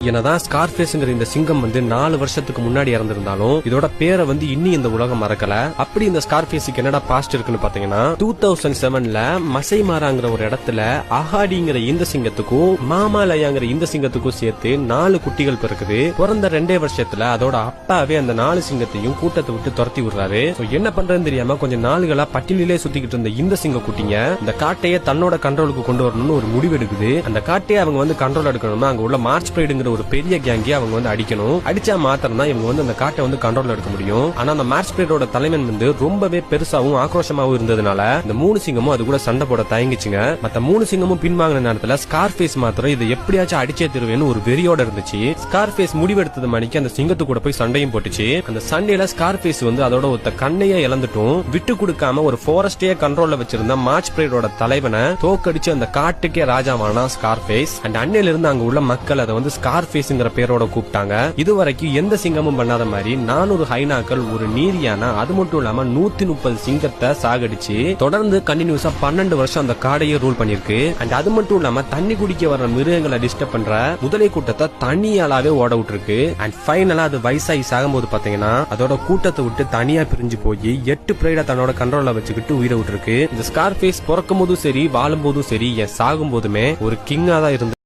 என்னதான் ஸ்கார்ஃபேஸ்ங்கிற இந்த சிங்கம் 4 வருஷத்துக்கு முன்னாடி இறந்திருந்தாலும் இதோட பேரை இன்னி இந்த உலகம் மறக்கல. அப்படி இந்த ஸ்கார்ஃபேஸுக்கு என்னடா பாஸ்ட் இருக்குன்னு பாத்தீங்கன்னா 2007ல மசைமாராங்கிற ஒரு இடத்துல அஹாடிங்கிற இந்த சிங்கத்துக்கும் மாமாலயாங்கிற இந்த சிங்கத்துக்கும் சேர்த்து 4 குட்டிகள் பிறக்குது. பிறந்த 2 வருஷத்துல அதோட அப்பாவே அந்த 4 சிங்கத்தையும் கூட்டத்தை விட்டு துரத்தி விடுறாரு. என்ன பண்றதுன்னு தெரியாம கொஞ்சம் நாளுகளா பட்டியலிலே சுத்திக்கிட்டு இருந்த இந்த சிங்க குட்டிங்க இந்த காட்டையே தன்னோட கண்ட்ரோலுக்கு கொண்டு வரணும்னு ஒரு முடிவு எடுக்குது. அந்த காட்டையே அவங்க கண்ட்ரோல் எடுக்கணும்னா அங்க உள்ள மார்ச் பிரைடுங்கிற ஒரு பெரிய கேங்கே அவங்க அடிக்கணும். அடிச்சா மாத்திரம் தான் இவங்க அந்த காட்டை கண்ட்ரோல் எடுக்க முடியும். ஆனா அந்த மார்ச் பிரைடோட தலைவன் ரொம்பவே பெருசாவும் ஆக்ரோஷமாவும் இருந்ததுனால இந்த 3 சிங்கமும் அது கூட சண்டை போட தயங்கிச்சுங்க. மத்த 3 சிங்கமும் பின்வாங்கின நேரத்துல ஸ்கார்ஃபேஸ் மாத்திரம் இதை எப்படியாச்சும் அடிச்சே தருவேன்னு ஒரு வெறியோட இருந்துச்சு. ஸ்கார்ஃபேஸ் முடிவெடுத்தது மணிக்கு அந்த சிங்கத்து கூட போய் சண்டையும் போட்டுச்சு. அந்த சண்டையில ஸ்கார்ஃபேஸ் அதோட ஒத்த கண்ணையே இழந்துட்டும் விட்டு கொடுக்காம ஒரு ஃபாரஸ்டே கண்ட்ரோல்ல வச்சிருந்த மார்ச் பிரைடோட தலைவனை தோக்கடிச்சு அந்த காட்டுக்கே ராஜாவானா ஸ்கார்ஃபேஸ். அண்ட் அன்னையில இருந்து அங்க உள்ள மக்கள் அதை ஸ்கார்ஃபேஸ்ங்கிற பேரோட கூப்பிட்டாங்க. இதுவரைக்கும் எந்த சிங்கமும் பண்ணாத மாதிரி 400 ஹைனாக்கள், ஒரு நீரியானா, அது மட்டும் இல்லாம 130 சிங்கத்தை சாகடிச்சு தொடர்ந்து கண்டினியூஸா 12 வருஷம் அந்த காடையே ரூல் பண்ணிருக்கு. அண்ட் அது மட்டும் இல்லாம தண்ணி குடிக்க வர மிருகங்களை டிஸ்டர்ப் பண்ற முதலை கூட்டத்தை தனியாலாவே ஓட விட்டுருக்கு. அண்ட் ஃபைனலா அது வயசாகி சாகும்போது பாத்தீங்கன்னா அதோட கூட்டத்தை விட்டு தனியா பிரிஞ்சு போய் 8 பிரைட தன்னோட கண்ட்ரோல்ல வச்சுக்கிட்டு உயிரை விட்டுருக்கு. இந்த ஸ்கார்ஃபேஸ் பிறக்கும் போதும் சரி வாழும் போதும் சரி சாகும் போதுமே ஒரு கிங்கா தான் இருந்து